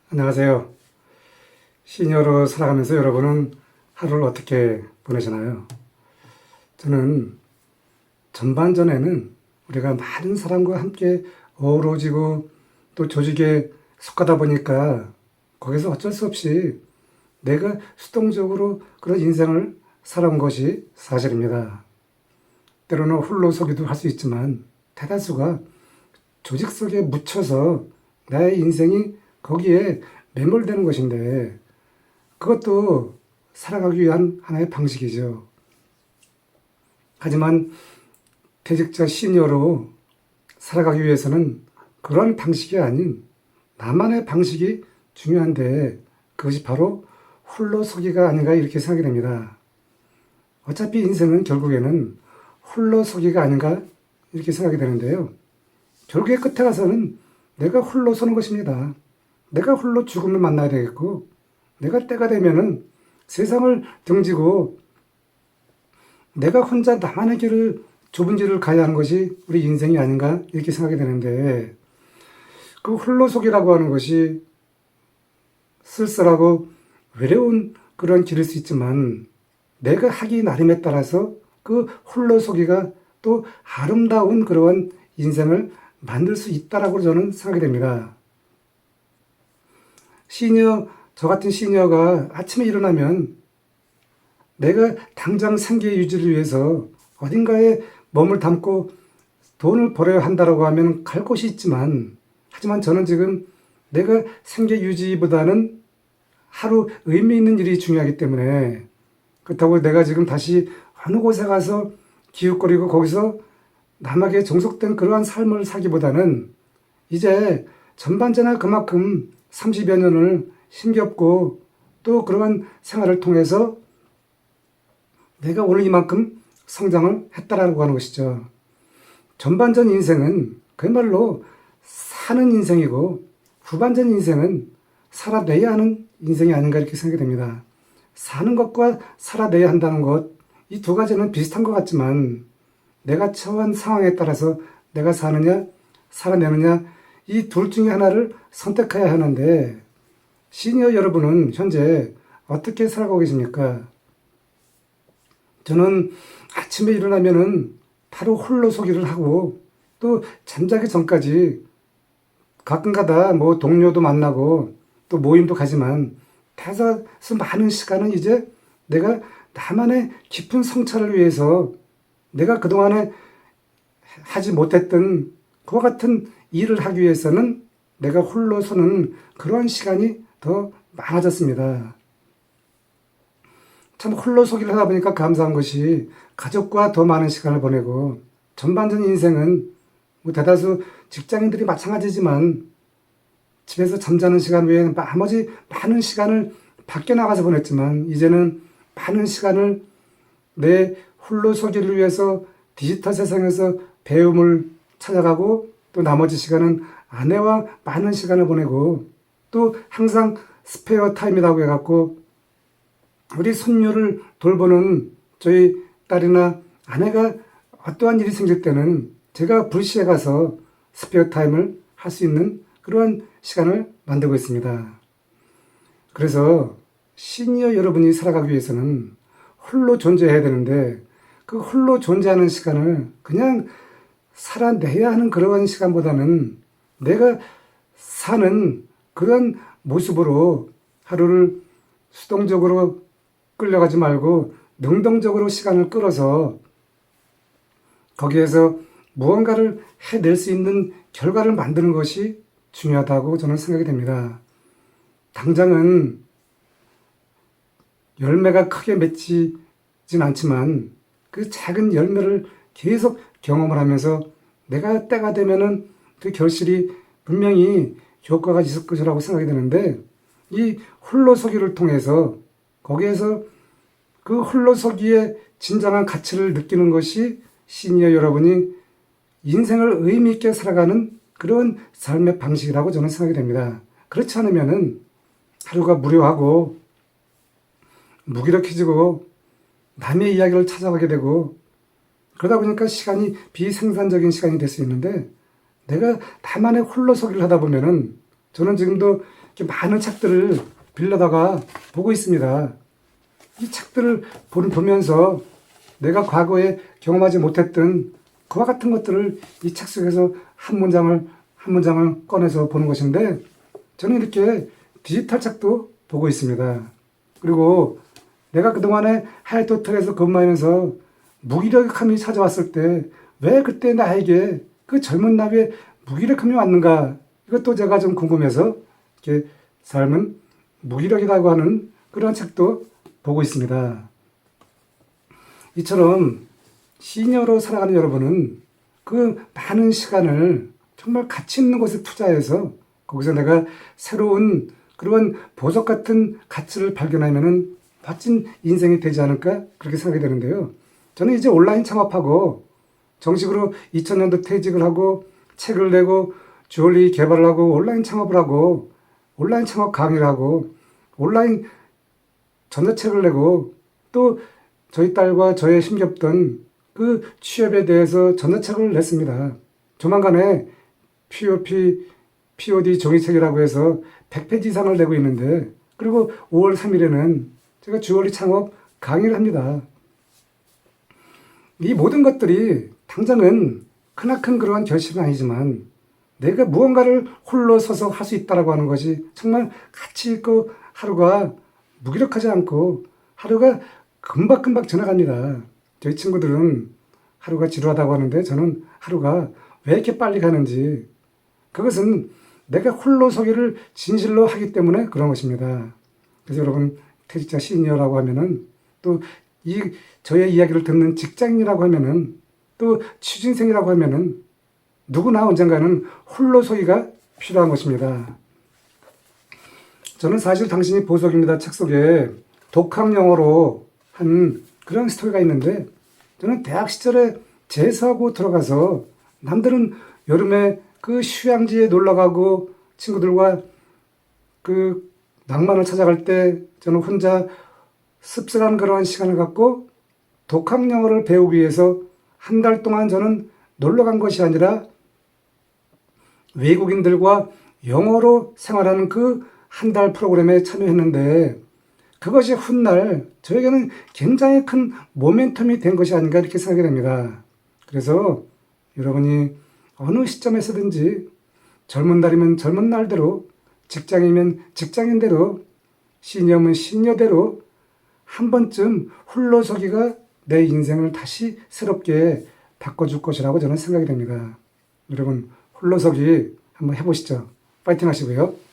안녕하세요. 시니어로 살아가면서 여러분은 하루를 어떻게 보내시나요? 저는 전반전에는 우리가 많은 사람과 함께 어우러지고 또 조직에 속하다 보니까 거기서 어쩔 수 없이 내가 수동적으로 그런 인생을 살아온 것이 사실입니다. 때로는 홀로서기도 할 수 있지만 대다수가 조직 속에 묻혀서 나의 인생이 거기에 매몰되는 것인데 그것도 살아가기 위한 하나의 방식이죠. 하지만 퇴직자 시니어로 살아가기 위해서는 그런 방식이 아닌 나만의 방식이 중요한데 그것이 바로 홀로서기가 아닌가 이렇게 생각이 됩니다. 어차피 인생은 결국에는 홀로서기가 아닌가 이렇게 생각이 되는데요. 결국에 끝에 가서는 내가 홀로 서는 것입니다. 내가 홀로 죽음을 만나야 되겠고 내가 때가 되면은 세상을 등지고 내가 혼자 나만의 길을 좁은 길을 가야 하는 것이 우리 인생이 아닌가 이렇게 생각이 되는데 그 홀로서기라고 하는 것이 쓸쓸하고 외로운 그런 길일 수 있지만 내가 하기 나름에 따라서 그 홀로서기가 또 아름다운 그러한 인생을 만들 수 있다라고 저는 생각이 됩니다. 저 같은 시니어가 아침에 일어나면 내가 당장 생계 유지를 위해서 어딘가에 몸을 담고 돈을 벌어야 한다라고 하면 갈 곳이 있지만 하지만 저는 지금 내가 생계 유지보다는 하루 의미 있는 일이 중요하기 때문에 그렇다고 내가 지금 다시 어느 곳에 가서 기웃거리고 거기서 남에게 종속된 그러한 삶을 살기보다는 이제 전반전에 그만큼 30여 년을 힘겹고 또 그러한 생활을 통해서 내가 오늘 이만큼 성장을 했다라고 하는 것이죠. 전반전 인생은 그야말로 사는 인생이고 후반전 인생은 살아내야 하는 인생이 아닌가 이렇게 생각이 됩니다. 사는 것과 살아내야 한다는 것, 이 두 가지는 비슷한 것 같지만 내가 처한 상황에 따라서 내가 사느냐 살아내느냐 이 둘 중에 하나를 선택해야 하는데 시니어 여러분은 현재 어떻게 살아가고 계십니까? 저는 아침에 일어나면은 바로 홀로서기를 하고 또 잠자기 전까지 가끔가다 뭐 동료도 만나고 또 모임도 가지만 대다수 많은 시간은 이제 내가 나만의 깊은 성찰을 위해서 내가 그동안에 하지 못했던 그와 같은 일을 하기 위해서는 내가 홀로 서는 그러한 시간이 더 많아졌습니다. 참 홀로서기를 하다 보니까 감사한 것이 가족과 더 많은 시간을 보내고 전반전 인생은 뭐 대다수 직장인들이 마찬가지지만 집에서 잠자는 시간 외에 나머지 많은 시간을 밖에 나가서 보냈지만 이제는 많은 시간을 내 홀로서기를 위해서 디지털 세상에서 배움을 찾아가고 또 나머지 시간은 아내와 많은 시간을 보내고 또 항상 스페어 타임이라고 해갖고 우리 손녀를 돌보는 저희 딸이나 아내가 어떠한 일이 생길 때는 제가 불시에 가서 스페어 타임을 할 수 있는 그러한 시간을 만들고 있습니다. 그래서 시니어 여러분이 살아가기 위해서는 홀로 존재해야 되는데 그 홀로 존재하는 시간을 그냥 살아내야 하는 그러한 시간보다는 내가 사는 그런 모습으로 하루를 수동적으로 끌려가지 말고 능동적으로 시간을 끌어서 거기에서 무언가를 해낼 수 있는 결과를 만드는 것이 중요하다고 저는 생각이 됩니다. 당장은 열매가 크게 맺히진 않지만 그 작은 열매를 계속 경험을 하면서 내가 때가 되면은 그 결실이 분명히 효과가 있을 것이라고 생각이 되는데 이 홀로서기를 통해서 거기에서 그 홀로서기의 진정한 가치를 느끼는 것이 시니어 여러분이 인생을 의미 있게 살아가는 그런 삶의 방식이라고 저는 생각이 됩니다. 그렇지 않으면은 하루가 무료하고 무기력해지고 남의 이야기를 찾아가게 되고 그러다 보니까 시간이 비생산적인 시간이 될 수 있는데 내가 나만의 홀로서기를 하다 보면은 저는 지금도 이렇게 많은 책들을 빌려다가 보고 있습니다. 이 책들을 보면서 내가 과거에 경험하지 못했던 그와 같은 것들을 이 책 속에서 한 문장을 꺼내서 보는 것인데, 저는 이렇게 디지털 책도 보고 있습니다. 그리고 내가 그동안에 하이토틀에서 근무하면서 무기력함이 찾아왔을 때 왜 그때 나에게 그 젊은 나이에 무기력함이 왔는가, 이것도 제가 좀 궁금해서 이렇게 삶은 무기력이라고 하는 그런 책도 보고 있습니다. 이처럼 시니어로 살아가는 여러분은 그 많은 시간을 정말 가치 있는 곳에 투자해서 거기서 내가 새로운 그런 보석 같은 가치를 발견하면은 멋진 인생이 되지 않을까, 그렇게 생각이 되는데요. 저는 이제 온라인 창업하고 정식으로 2000년도 퇴직을 하고 책을 내고 주얼리 개발을 하고 온라인 창업을 하고 온라인 창업 강의를 하고 온라인 전자책을 내고 또 저희 딸과 저의 힘겹던 그 취업에 대해서 전자책을 냈습니다. 조만간에 POD 종이책이라고 해서 100페이지 이상을 내고 있는데, 그리고 5월 3일에는 제가 주얼리 창업 강의를 합니다. 이 모든 것들이 당장은 크나큰 그러한 결실은 아니지만 내가 무언가를 홀로 서서 할 수 있다고 하는 것이 정말 가치 있고 하루가 무기력하지 않고 하루가 금방금방 지나갑니다. 저희 친구들은 하루가 지루하다고 하는데 저는 하루가 왜 이렇게 빨리 가는지, 그것은 내가 홀로 서기를 진실로 하기 때문에 그런 것입니다. 그래서 여러분, 퇴직자 시니어라고 하면은, 또 저의 이야기를 듣는 직장인이라고 하면은, 또 취준생이라고 하면은 누구나 언젠가는 홀로 서기가 필요한 것입니다. 저는 사실 당신이 보석입니다 책 속에 독학 영어로 한 그런 스토리가 있는데, 저는 대학 시절에 재수하고 들어가서 남들은 여름에 그 휴양지에 놀러 가고 친구들과 그 낭만을 찾아갈 때 저는 혼자 씁쓸한 그런 시간을 갖고 독학 영어를 배우기 위해서 한 달 동안 저는 놀러 간 것이 아니라 외국인들과 영어로 생활하는 그 한 달 프로그램에 참여했는데, 그것이 훗날 저에게는 굉장히 큰 모멘텀이 된 것이 아닌가, 이렇게 생각이 됩니다. 그래서 여러분이 어느 시점에서든지 젊은 날이면 젊은 날대로, 직장이면 직장인대로, 시니어면 시니어대로 한 번쯤 홀로서기가 내 인생을 다시 새롭게 바꿔줄 것이라고 저는 생각이 됩니다. 여러분, 홀로서기 한번 해보시죠. 파이팅 하시고요.